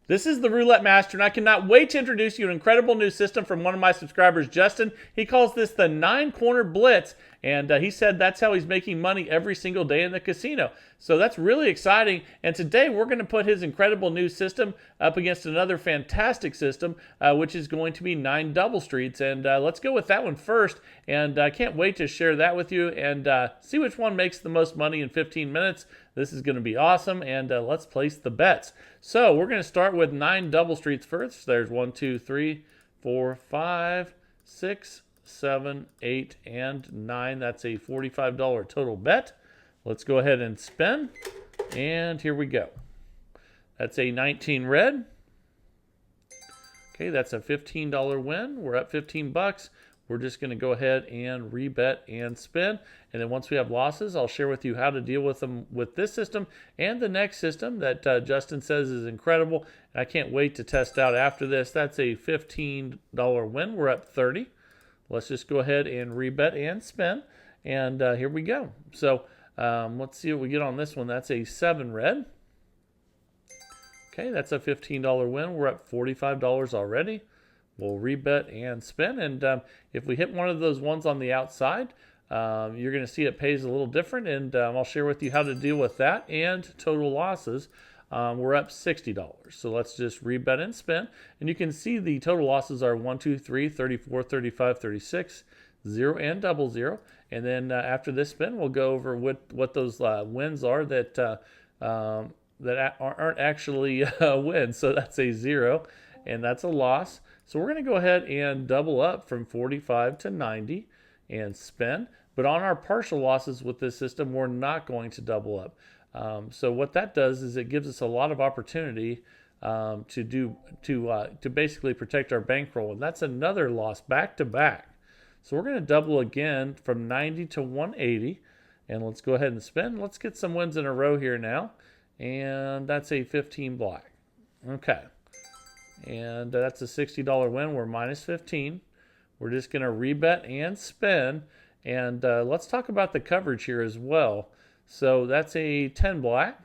This is the Roulette Master, and I cannot wait to introduce you an incredible new system from one of my subscribers, Justin. He calls this the 9-corner blitz, and he said that's how he's making money every single day in the casino. So that's really exciting, and today we're going to put his incredible new system up against another fantastic system, which is going to be 9 double streets, and let's go with that one first, and I can't wait to share that with you and see which one makes the most money in 15 minutes. This is going to be awesome, and let's place the bets. So we're going to start with 9 double streets first. There's 1, 2, 3, 4, 5, 6, 7, 8, and 9. That's a $45 total bet. Let's go ahead and spin, and here we go. That's a 19 red. Okay, that's a $15 win. We're up 15 bucks. We're just going to go ahead and rebet and spin. And then once we have losses, I'll share with you how to deal with them with this system and the next system that Justin says is incredible. And I can't wait to test out after this. That's a $15 win. We're up 30. Let's just go ahead and rebet and spin. And here we go. So let's see what we get on this one. That's a 7 red. Okay, that's a $15 win. We're up $45 already. We'll rebet and spin, and if we hit one of those ones on the outside, you're going to see it pays a little different, and I'll share with you how to deal with that and total losses. We're up $60. So let's just rebet and spin, and you can see the total losses are 1, 2, 3, 34, 35, 36, 0, and double 0. And then after this spin, we'll go over what those wins are that aren't actually wins. So that's a 0, and that's a loss. So we're going to go ahead and double up from 45 to 90 and spin. But on our partial losses with this system, we're not going to double up. So what that does is it gives us a lot of opportunity to basically protect our bankroll. And that's another loss back to back. So we're going to double again from 90 to 180. And let's go ahead and spin. Let's get some wins in a row here now. And that's a 15 black. Okay. And that's a $60 win. We're minus 15. We're just going to rebet and spin. And let's talk about the coverage here as well. So that's a 10 black.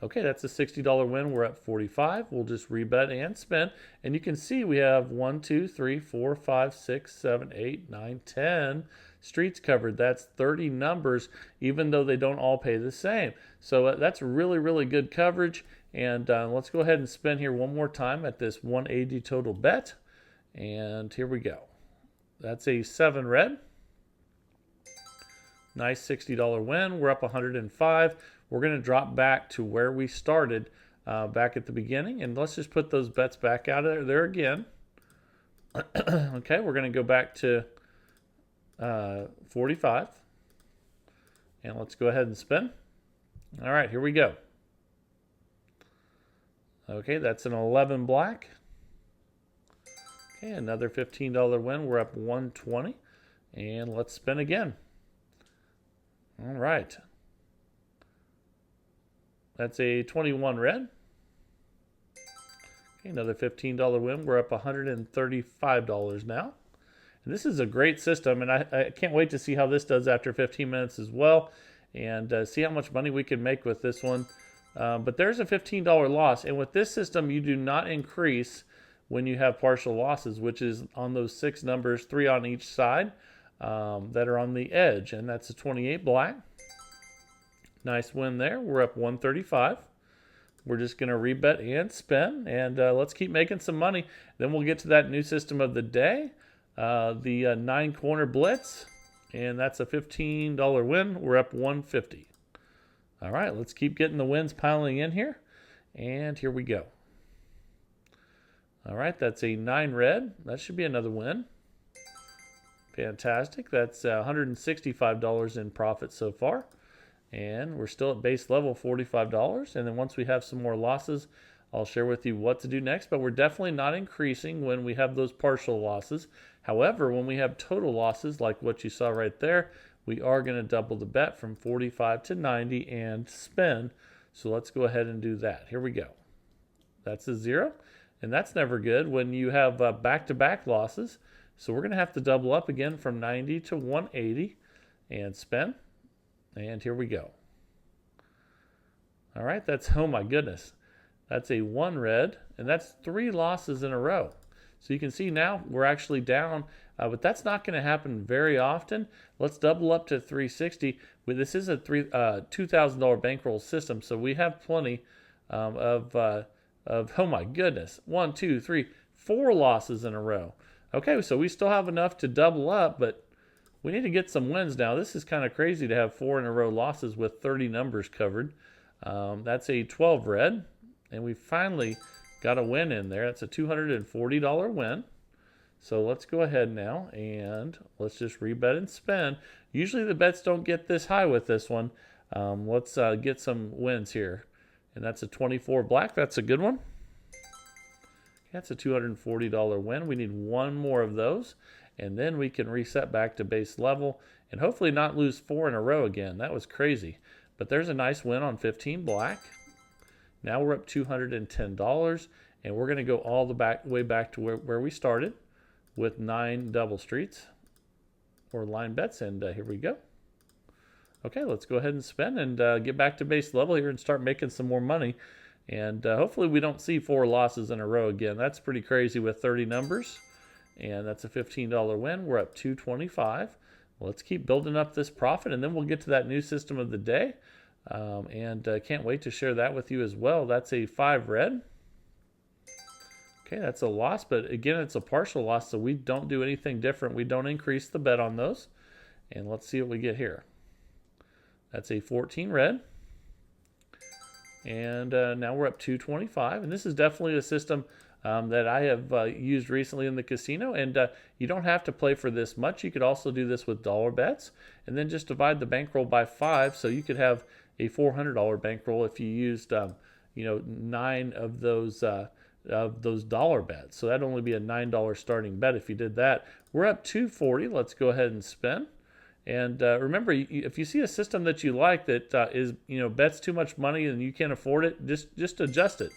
Okay, that's a $60 win. We're at 45. We'll just rebet and spin. And you can see we have 1, 2, 3, 4, 5, 6, 7, 8, 9, 10 streets covered. That's 30 numbers, even though they don't all pay the same. So that's really, really good coverage. And let's go ahead and spin here one more time at this 180 total bet. And here we go. That's a 7 red. Nice $60 win. We're up 105. We're going to drop back to where we started back at the beginning. And let's just put those bets back out of there again. Okay, we're going to go back to 45. And let's go ahead and spin. All right, here we go. Okay, that's an 11 black. Okay, another $15 win. We're up 120. And let's spin again. All right. That's a 21 red. Okay, another $15 win. We're up $135 now. And this is a great system, and I can't wait to see how this does after 15 minutes as well, and see how much money we can make with this one. But there's a $15 loss, and with this system, you do not increase when you have partial losses, which is on those 6 numbers, 3 on each side that are on the edge, and that's a 28 black. Nice win there. We're up 135. We're just going to rebet and spin, and let's keep making some money. Then we'll get to that new system of the day, the 9-corner blitz, and that's a $15 win. We're up 150. All right, let's keep getting the wins piling in here, and here we go. All right, that's a 9 red. That should be another win. Fantastic. That's $165 in profit so far. And we're still at base level, $45. And then once we have some more losses, I'll share with you what to do next. But we're definitely not increasing when we have those partial losses. However, when we have total losses, like what you saw right there, we are going to double the bet from 45 to 90 and spin. So let's go ahead and do that. Here we go. That's a 0. And that's never good when you have back-to-back losses. So we're going to have to double up again from 90 to 180 and spin. And here we go. All right, that's, oh my goodness. That's a 1 red, and that's 3 losses in a row. So you can see now we're actually down, but that's not going to happen very often. Let's double up to 360. This is a $2,000 bankroll system, so we have plenty of, oh my goodness, 1, 2, 3, 4 losses in a row. Okay, so we still have enough to double up, but we need to get some wins now. This is kind of crazy to have 4 in a row losses with 30 numbers covered. That's a 12 red, and we finally got a win in there. That's a $240 win. So let's go ahead now and let's just rebet and spin. Usually the bets don't get this high with this one. Let's get some wins here. And that's a 24 black. That's a good one. That's a $240 win. We need 1 more of those, and then we can reset back to base level and hopefully not lose 4 in a row again. That was crazy. But there's a nice win on 15 black. Now we're up $210, and we're going to go all the way back to where we started with 9 double streets or line bets, and here we go. Okay, let's go ahead and spin and get back to base level here and start making some more money. And hopefully we don't see 4 losses in a row again. That's pretty crazy with 30 numbers. And that's a $15 win. We're up $225. Let's keep building up this profit, and then we'll get to that new system of the day. Can't wait to share that with you as well. That's a 5 red. Okay, that's a loss, but again, it's a partial loss, so we don't do anything different. We don't increase the bet on those. And let's see what we get here. That's a 14 red. And now we're up 225. And this is definitely a system that I have used recently in the casino. And you don't have to play for this much. You could also do this with dollar bets. And then just divide the bankroll by 5. So you could have a $400 bankroll if you used 9 of those dollar bets. So that'd only be a $9 starting bet if you did that. We're up 240. Let's go ahead and spin. And remember, if you see a system that you like that is bets too much money and you can't afford it, just adjust it.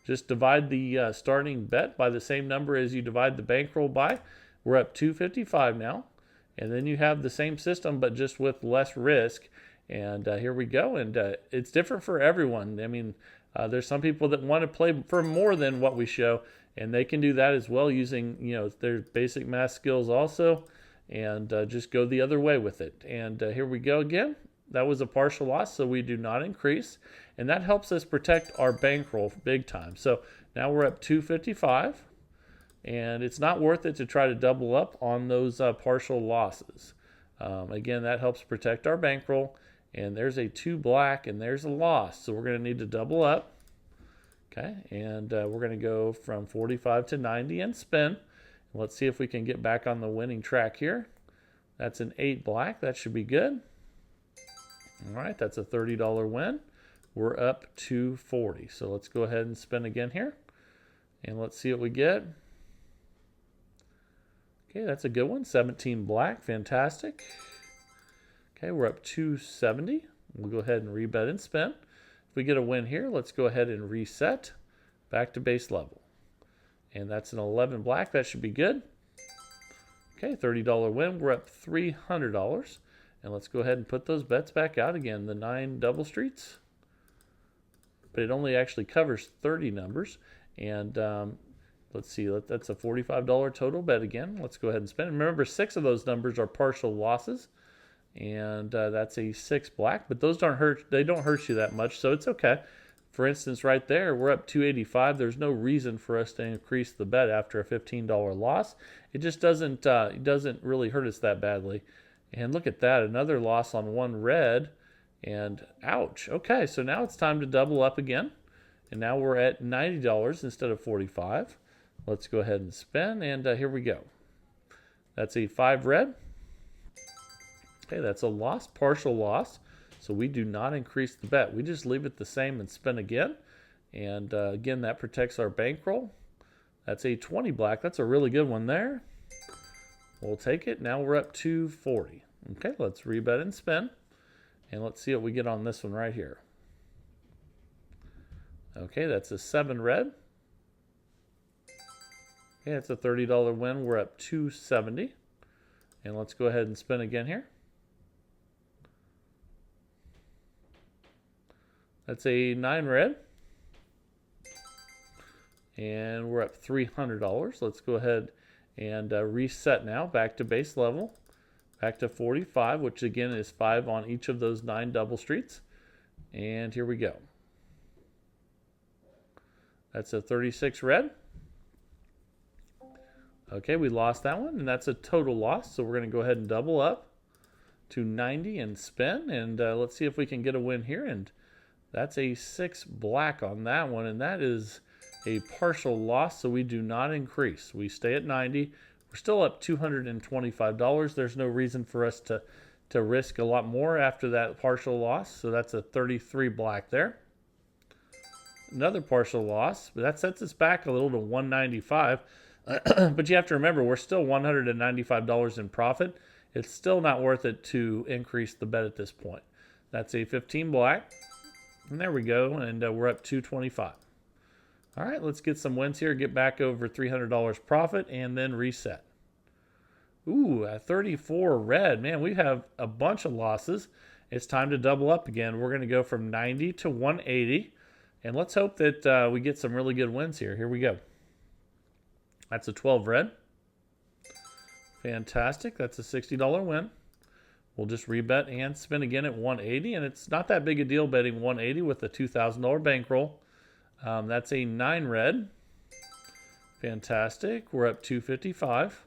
Just divide the starting bet by the same number as you divide the bankroll by. We're up 255 now, and then you have the same system but just with less risk. And here we go. And it's different for everyone. I mean, there's some people that want to play for more than what we show, and they can do that as well using their basic math skills also. And just go the other way with it. And here we go again. That was a partial loss, so we do not increase. And that helps us protect our bankroll big time. So now we're up 255. And it's not worth it to try to double up on those partial losses. Again, that helps protect our bankroll. And there's a 2 black, and there's a loss. So we're going to need to double up. Okay, and we're going to go from 45 to 90 and spin. Let's see if we can get back on the winning track here. That's an 8 black. That should be good. All right, that's a $30 win. We're up to 40. So let's go ahead and spin again here. And let's see what we get. Okay, that's a good one. 17 black. Fantastic. Okay, we're up 270. We'll go ahead and rebet and spin. If we get a win here, let's go ahead and reset back to base level. And that's an 11 black. That should be good. Okay, $30 win. We're up $300. And let's go ahead and put those bets back out again. The 9 double streets. But it only actually covers 30 numbers. And let's see. That's a $45 total bet again. Let's go ahead and spend. Remember, 6 of those numbers are partial losses. And that's a 6 black. But those don't hurt. They don't hurt you that much, so it's okay. For instance, right there, we're up 285. There's no reason for us to increase the bet after a $15 loss. It just doesn't really hurt us that badly. And look at that, another loss on 1 red, and ouch. Okay, so now it's time to double up again. And now we're at $90 instead of $45. Let's go ahead and spin, and here we go. That's a 5 red. Okay, that's a loss, partial loss. So we do not increase the bet. We just leave it the same and spin again. And again, that protects our bankroll. That's a 20 black. That's a really good one there. We'll take it. Now we're up to 40. Okay, let's rebet and spin. And let's see what we get on this one right here. Okay, that's a 7 red. Okay, that's a $30 win. We're up 270. And let's go ahead and spin again here. That's a 9 red. And we're up $300. Let's go ahead and reset now back to base level. Back to 45, which again is 5 on each of those 9 double streets. And here we go. That's a 36 red. Okay, we lost that one, and that's a total loss. So we're going to go ahead and double up to 90 and spin. And let's see if we can get a win here. And that's a 6 black on that one. And that is a partial loss, so we do not increase. We stay at 90. We're still up $225. There's no reason for us to risk a lot more after that partial loss. So that's a 33 black there. Another partial loss, but that sets us back a little to 195. But you have to remember, we're still $195 in profit. It's still not worth it to increase the bet at this point. That's a 15 black. And there we go, and we're up $225. All right, let's get some wins here, get back over $300 profit, and then reset. Ooh, a 34 red. Man, we have a bunch of losses. It's time to double up again. We're going to go from 90 to 180, and let's hope that we get some really good wins here. Here we go. That's a 12 red. Fantastic. That's a $60 win. We'll just rebet and spin again at 180, and it's not that big a deal betting 180 with a $2,000 bankroll. That's a 9 red. Fantastic. We're up 255.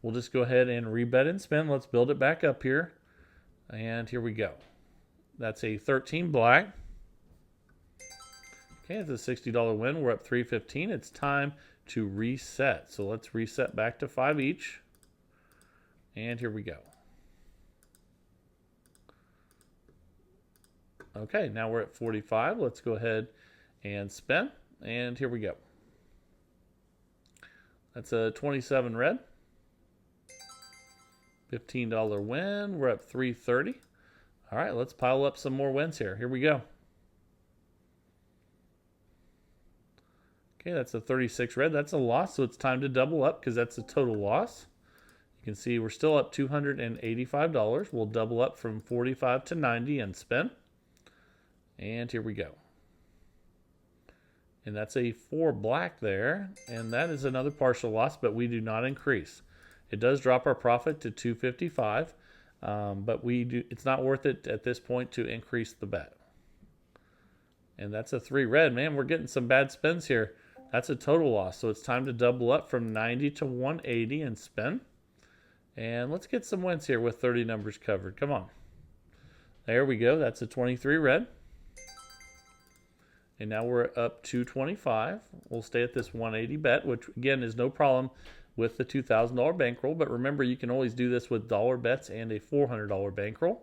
We'll just go ahead and rebet and spin. Let's build it back up here. And here we go. That's a 13 black. Okay, it's a $60 win. We're up 315. It's time to reset. So let's reset back to 5 each. And here we go. Okay, now we're at 45. Let's go ahead and spin. And here we go. That's a 27 red. $15 win. We're up 330. All right, let's pile up some more wins here. Here we go. Okay, that's a 36 red. That's a loss, so it's time to double up because that's a total loss. You can see we're still up $285. We'll double up from 45 to 90 and spin. And here we go. And that's a 4 black there. And that is another partial loss, but we do not increase. It does drop our profit to 255, but it's not worth it at this point to increase the bet. And that's a 3 red. Man, we're getting some bad spins here. That's a total loss. So it's time to double up from 90 to 180 and spin. And let's get some wins here with 30 numbers covered. Come on. There we go. That's a 23 red. And now we're up 225. We'll stay at this 180 bet, which again is no problem with the $2,000 bankroll. But remember, you can always do this with dollar bets and a $400 bankroll.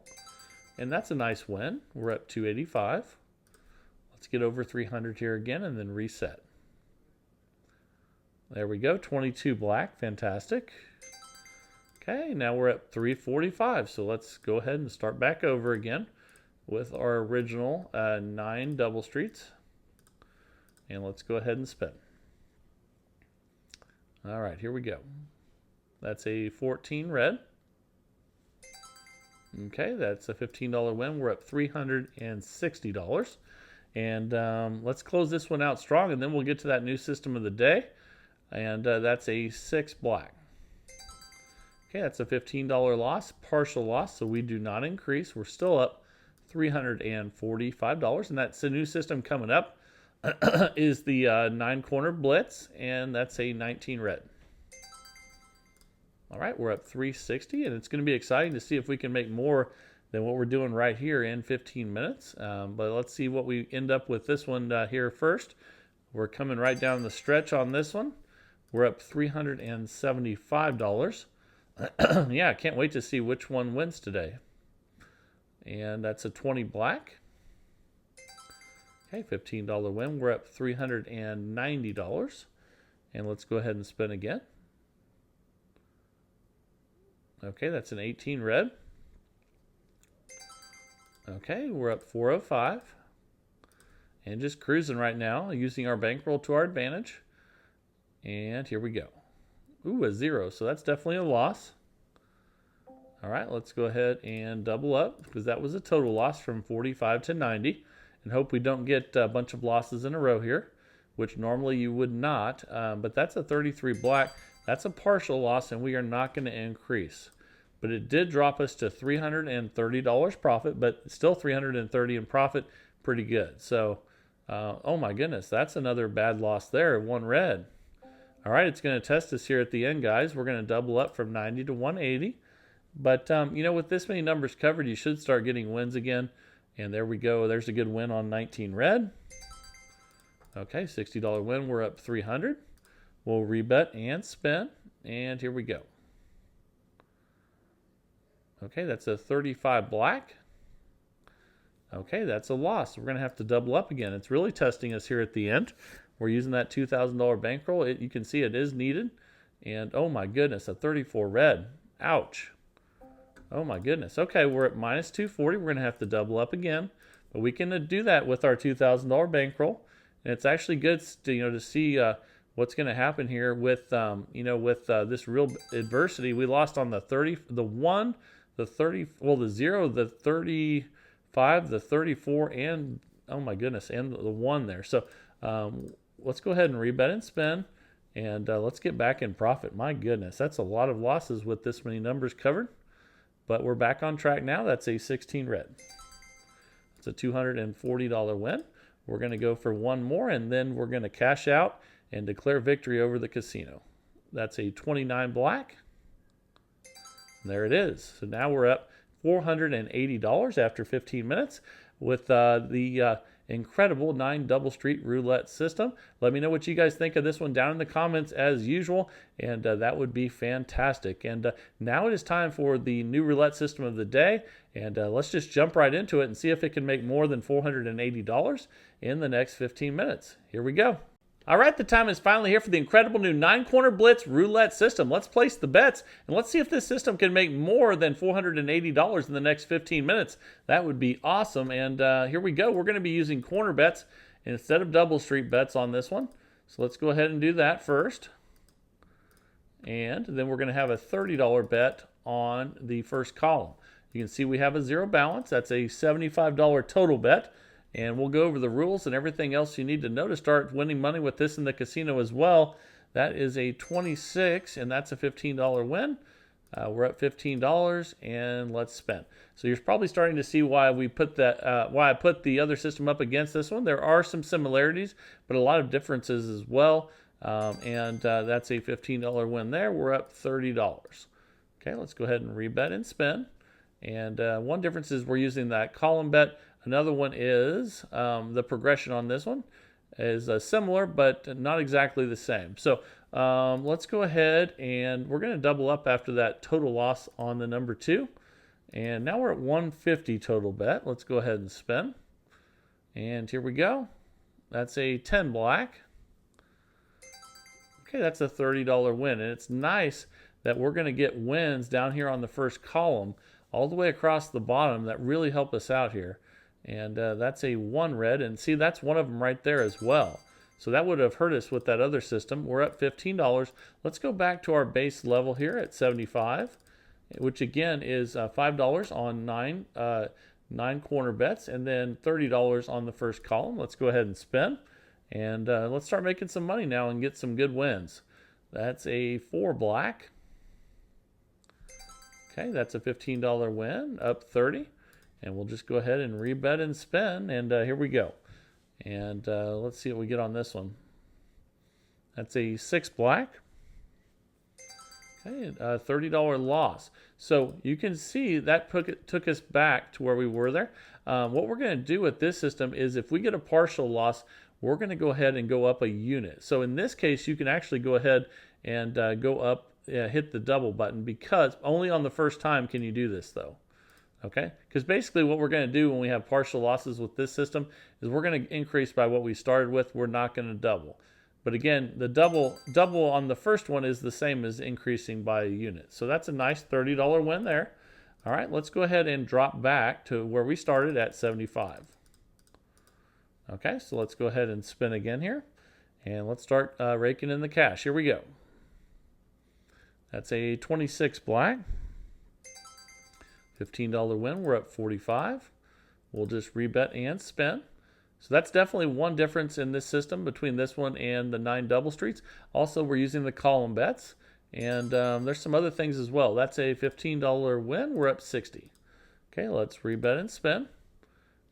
And that's a nice win. We're up 285. Let's get over 300 here again and then reset. There we go, 22 black, fantastic. Okay, now we're at 345, so let's go ahead and start back over again with our original 9 double streets. And let's go ahead and spin. All right, here we go. That's a 14 red. Okay, that's a $15 win. We're up $360. And let's close this one out strong, and then we'll get to that new system of the day. And that's a 6 black. Okay, that's a $15 loss, partial loss, so we do not increase. We're still up $345, and that's the new system coming up is the 9-corner blitz, and that's a 19 red. All right, we're up 360, and it's going to be exciting to see if we can make more than what we're doing right here in 15 minutes. But let's see what we end up with this one here first. We're coming right down the stretch on this one. We're up $375. Yeah, I can't wait to see which one wins today. And that's a 20 black. Okay, $15 win. We're up $390. And let's go ahead and spin again. Okay, that's an 18 red. Okay, we're up 405. And just cruising right now, using our bankroll to our advantage. And here we go. Ooh, a 0. So that's definitely a loss. All right, let's go ahead and double up because that was a total loss from 45 to 90. And hope we don't get a bunch of losses in a row here. which normally you would not, but that's a 33 black. That's a partial loss, and we are not going to increase. But it did drop us to $330 profit, but still $330 in profit, pretty good. So, oh my goodness, that's another bad loss there, one red. All right, it's going to test us here at the end, guys. We're going to double up from 90 to 180. But, with this many numbers covered, you should start getting wins again. And there we go. There's a good win on 19 red. Okay, $60 win. We're up 300. We'll rebet and spin. And here we go. Okay, that's a 35 black. Okay, that's a loss. We're going to have to double up again. It's really testing us here at the end. We're using that $2,000 bankroll. You can see it is needed. And oh my goodness, a 34 red. Ouch. Oh my goodness. Okay, we're at minus 240. We're going to have to double up again. But we can do that with our $2,000 bankroll. And it's actually good to see what's going to happen here with this real adversity. We lost on the 30, the 1, the 30, well, the 0, the 35, the 34, and oh my goodness, and the 1 there. So let's go ahead and rebet and spin, and let's get back in profit. My goodness, that's a lot of losses with this many numbers covered, but we're back on track now. That's a 16 red. It's a $240 win. We're going to go for one more, and then we're going to cash out and declare victory over the casino. That's a 29 black. And there it is. So now we're up $480 after 15 minutes with the incredible 9 double street roulette system. Let me know what you guys think of this one down in the comments as usual, and that would be fantastic. And now it is time for the new roulette system of the day, and let's just jump right into it and see if it can make more than $480 in the next 15 minutes. Here we go. All right, the time is finally here for the incredible new 9-corner blitz roulette system. Let's place the bets, and let's see if this system can make more than $480 in the next 15 minutes. That would be awesome, and here we go. We're going to be using corner bets instead of double street bets on this one. So let's go ahead and do that first. And then we're going to have a $30 bet on the first column. You can see we have a zero balance. That's a $75 total bet. And we'll go over the rules and everything else you need to know to start winning money with this in the casino as well. That is a 26, and that's a $15 win. We're at $15, and let's spend. So you're probably starting to see why we put that, why I put the other system up against this one. There are some similarities, but a lot of differences as well. That's a $15 win there. We're up $30. Okay, let's go ahead and rebet and spend. And one difference is we're using that column bet. Another one is the progression on this one is similar, but not exactly the same. So let's go ahead, and we're going to double up after that total loss on the number 2. And now we're at 150 total bet. Let's go ahead and spin. And here we go. That's a 10 black. Okay, that's a $30 win. And it's nice that we're going to get wins down here on the first column all the way across the bottom that really help us out here. And that's a 1 red, and see, that's one of them right there as well. So that would have hurt us with that other system. We're up $15. Let's go back to our base level here at 75, which again is $5 on 9 corner bets, and then $30 on the first column. Let's go ahead and spin, and let's start making some money now and get some good wins. That's a 4 black. Okay, that's a $15 win, up 30. And we'll just go ahead and rebet and spin, and here we go. And let's see what we get on this one. That's a 6 black. Okay, a $30 loss. So you can see that took us back to where we were there. What we're going to do with this system is if we get a partial loss, we're going to go ahead and go up a unit. So in this case, you can actually go ahead and go up, hit the double button, because only on the first time can you do this though. Okay, because basically what we're going to do when we have partial losses with this system is we're going to increase by what we started with. We're not going to double. But again, the double on the first one is the same as increasing by a unit. So that's a nice $30 win there. All right, let's go ahead and drop back to where we started at 75. Okay, so let's go ahead and spin again here. And let's start raking in the cash. Here we go. That's a 26 black. $15 win. We're up 45. We'll just rebet and spin. So that's definitely one difference in this system between this one and the 9 double streets. Also, we're using the column bets. And there's some other things as well. That's a $15 win. We're up 60. Okay, let's rebet and spin.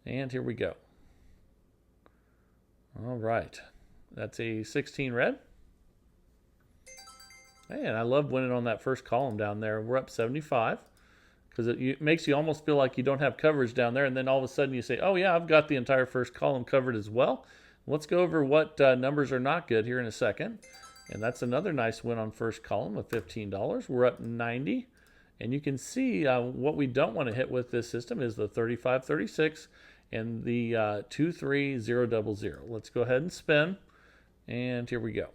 And here we go. All right. That's a 16 red. Hey, and I love winning on that first column down there. We're up 75 because it makes you almost feel like you don't have coverage down there. And then all of a sudden you say, oh, yeah, I've got the entire first column covered as well. Let's go over what numbers are not good here in a second. And that's another nice win on first column of $15. We're up 90. And you can see what we don't want to hit with this system is the 35-36 and the 2-3-0-0-0. Let's go ahead and spin. And here we go.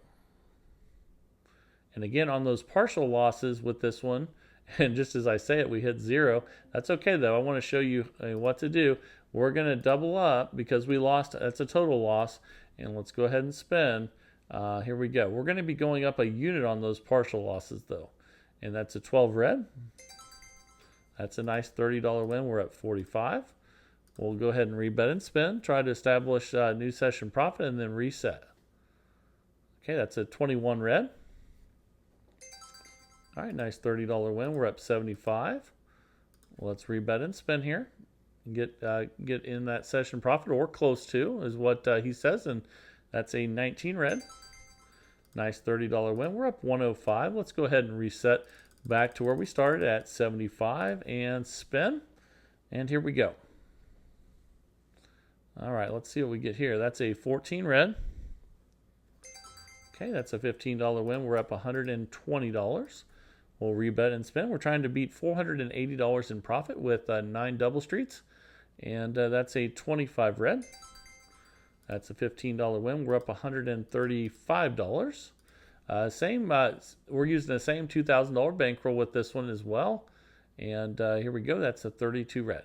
And again, on those partial losses with this one, and just as I say it, we hit 0. That's okay, though. I want to show you what to do. We're going to double up because we lost. That's a total loss. And let's go ahead and spin. Here we go. We're going to be going up a unit on those partial losses, though. And that's a 12 red. That's a nice $30 win. We're at 45. We'll go ahead and rebet and spin. Try to establish a new session profit and then reset. Okay, that's a 21 red. All right, nice $30 win. We're up 75. Let's rebet and spin here. Get in that session profit or close to is what he says. And that's a 19 red. Nice $30 win. We're up 105. Let's go ahead and reset back to where we started at 75 and spin. And here we go. All right, let's see what we get here. That's a 14 red. Okay, that's a $15 win. We're up $120. We'll rebet and spin. We're trying to beat $480 in profit with 9 double streets. And that's a 25 red. That's a $15 win. We're up $135. We're using the same $2,000 bankroll with this one as well. And here we go. That's a 32 red.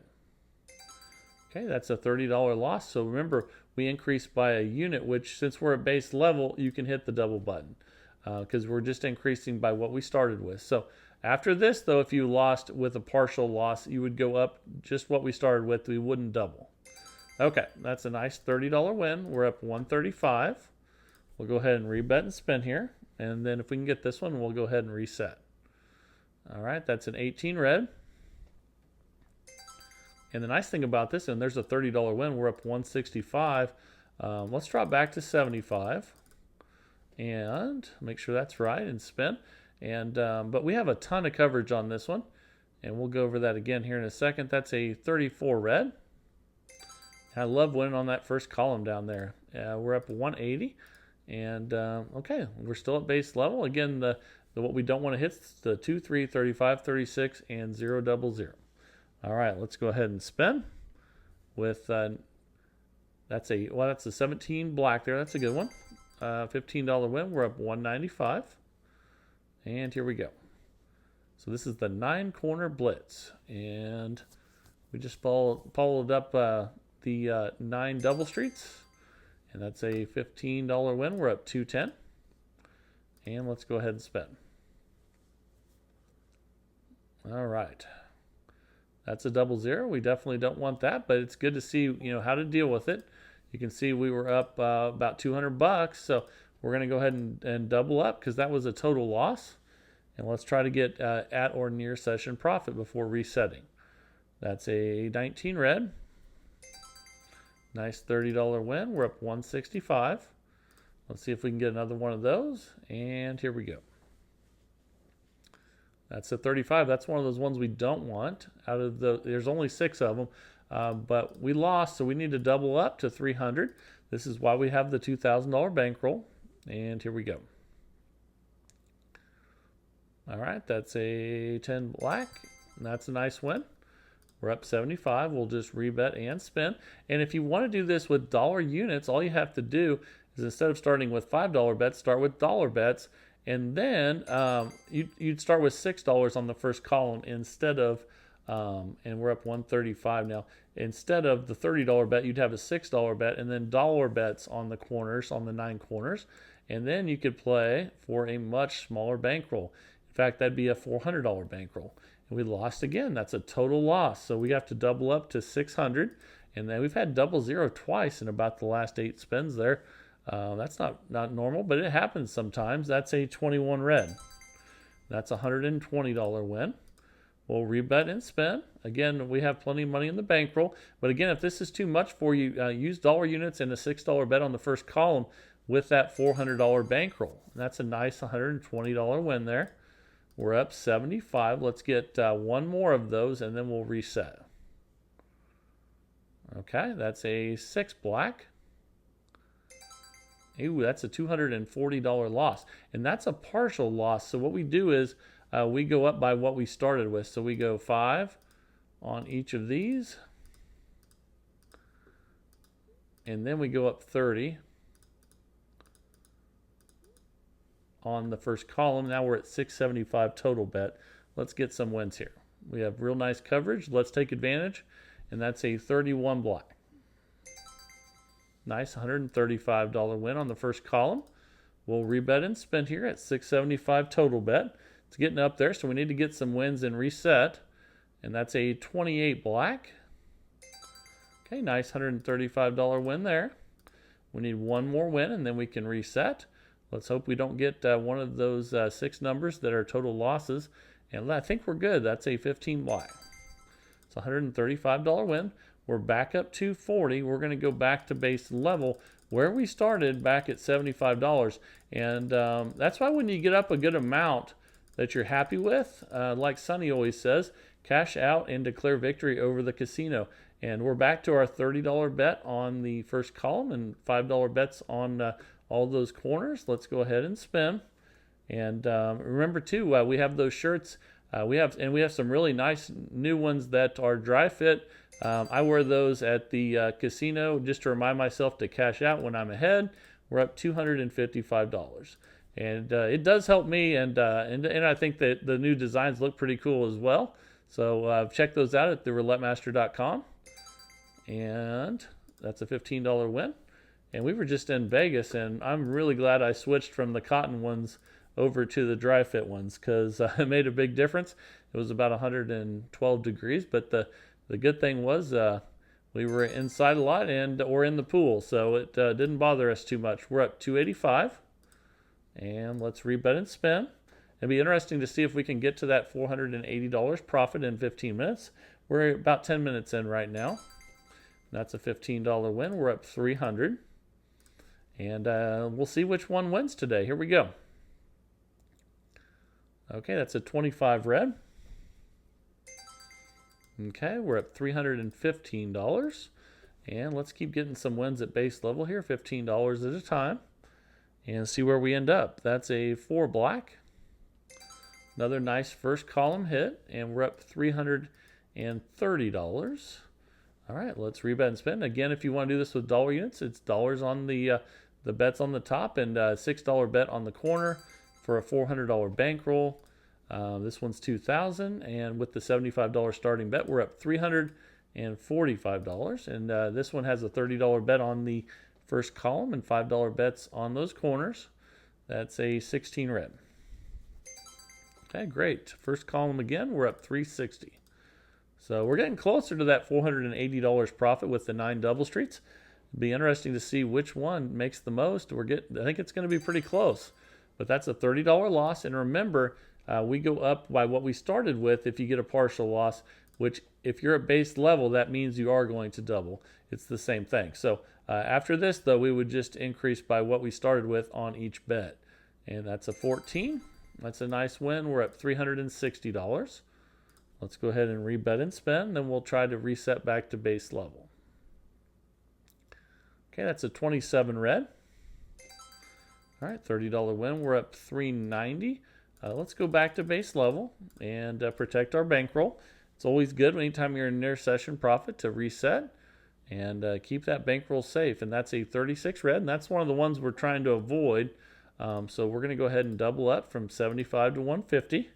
Okay, that's a $30 loss. So remember, we increased by a unit, which since we're at base level, you can hit the double button because we're just increasing by what we started with. So after this, though, if you lost with a partial loss, you would go up just what we started with. We wouldn't double. Okay, that's a nice $30 win. We're up 135. We'll go ahead and rebet and spin here. And then if we can get this one, we'll go ahead and reset. All right, that's an 18 red. And the nice thing about this, and there's a $30 win, we're up 165. Let's drop back to 75 and make sure that's right and spin. And but we have a ton of coverage on this one, and we'll go over that again here in a second. That's a 34 red. I love winning on that first column down there. We're up 180, and okay, we're still at base level. Again, the what we don't want to hit is the 2, 3, 35, 36, and 0, 0. All right, let's go ahead and spin with that's a 17 black there. That's a good one. $15 win. We're up 195, and here we go. So this is the 9-corner blitz, and we just followed up the 9 double streets, and that's a $15 win. We're up 210, and let's go ahead and spin. All right. That's a 0. We definitely don't want that, but it's good to see, how to deal with it. You can see we were up about $200, so we're going to go ahead and double up because that was a total loss. And let's try to get at or near session profit before resetting. That's a 19 red. Nice $30 win. We're up 165. Let's see if we can get another one of those. And here we go. That's a 35. That's one of those ones we don't want. There's only 6 of them, but we lost, so we need to double up to 300. This is why we have the $2,000 bankroll. And here we go. All right, that's a 10 black. And that's a nice win. We're up 75. We'll just rebet and spin. And if you want to do this with dollar units, all you have to do is instead of starting with $5 bets, start with dollar bets. And then you'd start with $6 on the first column instead of, and we're up 135 now. Instead of the $30 bet, you'd have a $6 bet and then dollar bets on the corners, on the 9 corners. And then you could play for a much smaller bankroll. In fact, that'd be a $400 bankroll. And we lost again. That's a total loss. So we have to double up to 600. And then we've had double zero twice in about the last 8 spins there. That's not normal, but it happens sometimes. That's a 21 red. That's a $120 win. We'll rebet and spin. Again, we have plenty of money in the bankroll. But again, if this is too much for you, use dollar units and a $6 bet on the first column with that $400 bankroll. That's a nice $120 win there. We're up 75. Let's get one more of those and then we'll reset. Okay, that's a 6 black. Ooh, that's a $240 loss. And that's a partial loss. So what we do is we go up by what we started with. So we go 5 on each of these. And then we go up 30 on the first column. Now we're at 675 total bet. Let's get some wins here. We have real nice coverage. Let's take advantage. And that's a 31 black. Nice $135 win on the first column. We'll rebet and spin here at 675 total bet. It's getting up there, so we need to get some wins and reset. And that's a 28 black. Okay, nice $135 win there. We need one more win and then we can reset. Let's hope we don't get one of those 6 numbers that are total losses. And I think we're good. That's a 15 black. It's a $135 win. We're back up to 40. We're going to go back to base level where we started back at $75. And that's why when you get up a good amount that you're happy with, like Sonny always says, cash out and declare victory over the casino. And we're back to our $30 bet on the first column and $5 bets on all those corners. Let's go ahead and spin. And remember too, we have those shirts. We have some really nice new ones that are dry fit. I wear those at the casino just to remind myself to cash out when I'm ahead. We're up $255, and it does help me. And I think that the new designs look pretty cool as well. So check those out at theroulettemaster.com. And that's a $15 win. And we were just in Vegas, and I'm really glad I switched from the cotton ones over to the dry fit ones because it made a big difference. It was about 112 degrees, but the good thing was we were inside a lot or in the pool, so it didn't bother us too much. We're up 285, and let's rebet and spin. It'll be interesting to see if we can get to that $480 profit in 15 minutes. We're about 10 minutes in right now. That's a $15 win. We're up 300, and we'll see which one wins today. Here we go. Okay, that's a 25 red. Okay, we're at $315. And let's keep getting some wins at base level here, $15 at a time. And see where we end up. That's a 4 black. Another nice first column hit. And we're up $330. All right, let's rebet and spin. Again, if you want to do this with dollar units, it's dollars on the bets on the top and a $6 bet on the corner for a $400 bankroll. This one's $2,000, and with the $75 starting bet, we're up $345. And this one has a $30 bet on the first column and $5 bets on those corners. That's a 16 red. Okay, great. First column again, we're up $360. So we're getting closer to that $480 profit with the 9 double streets. It'd be interesting to see which one makes the most. I think it's going to be pretty close. But that's a $30 loss. And remember, we go up by what we started with if you get a partial loss, which if you're at base level, that means you are going to double. It's the same thing. So after this, though, we would just increase by what we started with on each bet. And that's a 14. That's a nice win. We're at $360. Let's go ahead and rebet and spin. Then we'll try to reset back to base level. Okay, that's a 27 red. All right, $30 win. We're up $390. Let's go back to base level and protect our bankroll. It's always good anytime you're in near session profit to reset and keep that bankroll safe. And that's a 36 red, and that's one of the ones we're trying to avoid. So we're going to go ahead and double up from 75 to 150.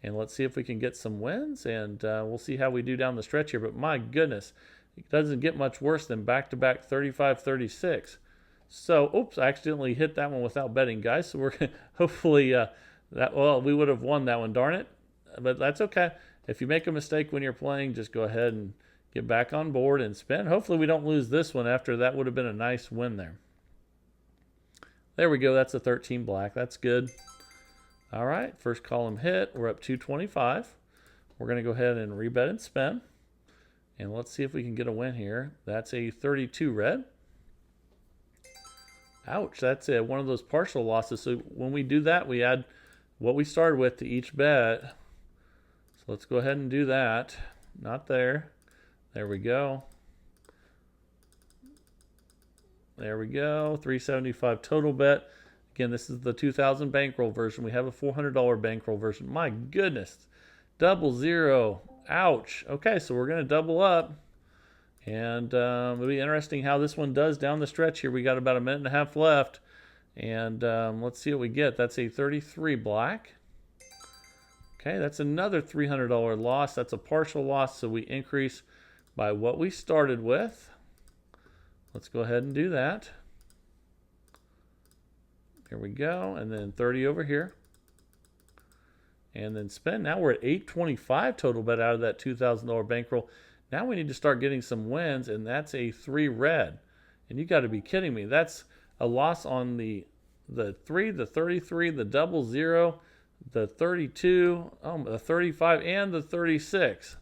And let's see if we can get some wins, and we'll see how we do down the stretch here. But my goodness, it doesn't get much worse than back-to-back 35-36. So, oops, I accidentally hit that one without betting, guys. So we're hopefully we would have won that one, darn it. But that's okay. If you make a mistake when you're playing, just go ahead and get back on board and spin. Hopefully we don't lose this one after that would have been a nice win there. There we go. That's a 13 black. That's good. All right, first column hit. We're up 225. We're going to go ahead and rebet and spin. And let's see if we can get a win here. That's a 32 red. Ouch, that's one of those partial losses. So when we do that, we add what we started with to each bet. So let's go ahead and do that. Not there. There we go. There we go. 375 total bet. Again, this is the 2000 bankroll version. We have a $400 bankroll version. My goodness. Double zero. Ouch. Okay, so we're going to double up. And it'll be interesting how this one does down the stretch here. We got about a minute and a half left. And let's see what we get. That's a 33 black. Okay, that's another $300 loss. That's a partial loss, so we increase by what we started with. Let's go ahead and do that. Here we go, and then 30 over here. And then spin. Now we're at 825 total bet out of that $2,000 bankroll. Now we need to start getting some wins, and that's a 3 red. And you got to be kidding me. That's a loss on the 3, the 33, the double zero, the 32, the 35, and the 36.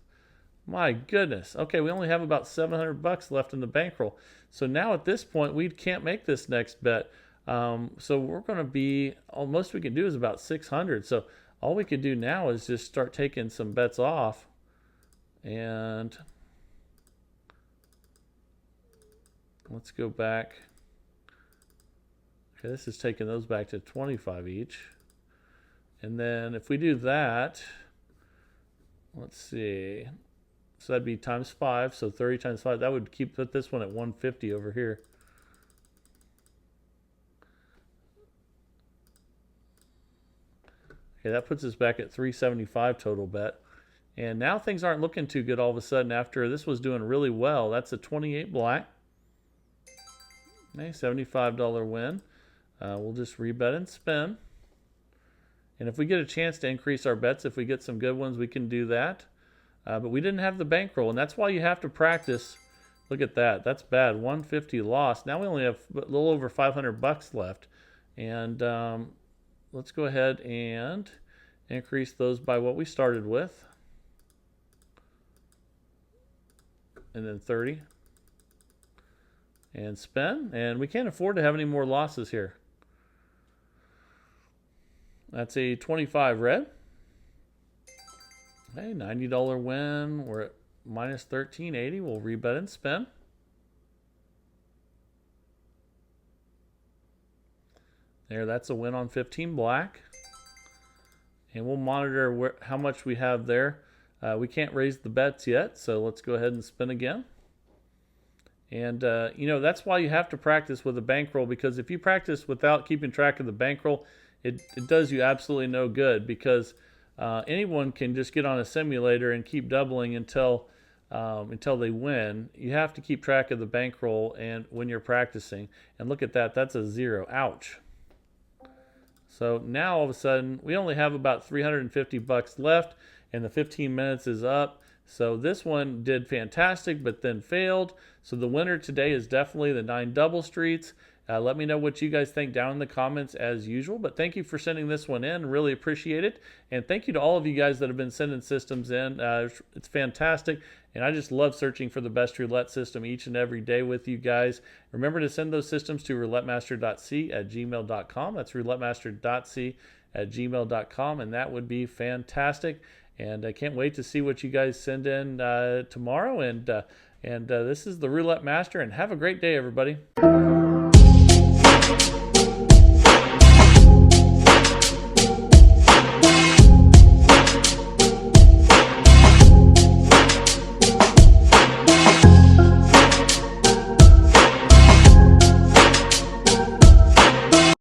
My goodness. Okay, we only have about $700 left in the bankroll. So now at this point, we can't make this next bet. So we're going to be, most we can do is about 600. So all we could do now is just start taking some bets off. And let's go back. Okay, this is taking those back to 25 each. And then if we do that, let's see. So that'd be times 5. So 30 times 5. That would put this one at 150 over here. Okay, that puts us back at 375 total bet. And now things aren't looking too good all of a sudden after this was doing really well. That's a 28 black. Okay, $75 win. We'll just rebet and spin. And if we get a chance to increase our bets, if we get some good ones, we can do that. But we didn't have the bankroll, and that's why you have to practice. Look at that. That's bad. 150 lost. Now we only have a little over $500 left. And let's go ahead and increase those by what we started with. And then 30. And spin. And we can't afford to have any more losses here. That's a 25 red. Okay, $90 win. We're at minus 1380. We'll rebet and spin. There, that's a win on 15 black. And we'll monitor how much we have there. We can't raise the bets yet, so let's go ahead and spin again. And, that's why you have to practice with a bankroll, because if you practice without keeping track of the bankroll, it does you absolutely no good, because anyone can just get on a simulator and keep doubling until they win. You have to keep track of the bankroll and when you're practicing. And look at that. That's a 0. Ouch. So now all of a sudden, we only have about $350 left, and the 15 minutes is up. So this one did fantastic, but then failed. So the winner today is definitely the 9 double streets. Let me know what you guys think down in the comments as usual. But thank you for sending this one in. Really appreciate it. And thank you to all of you guys that have been sending systems in. It's fantastic. And I just love searching for the best roulette system each and every day with you guys. Remember to send those systems to roulettemaster.c@gmail.com. That's roulettemaster.c@gmail.com. And that would be fantastic. And I can't wait to see what you guys send in tomorrow. And this is the Roulette Master. And have a great day, everybody.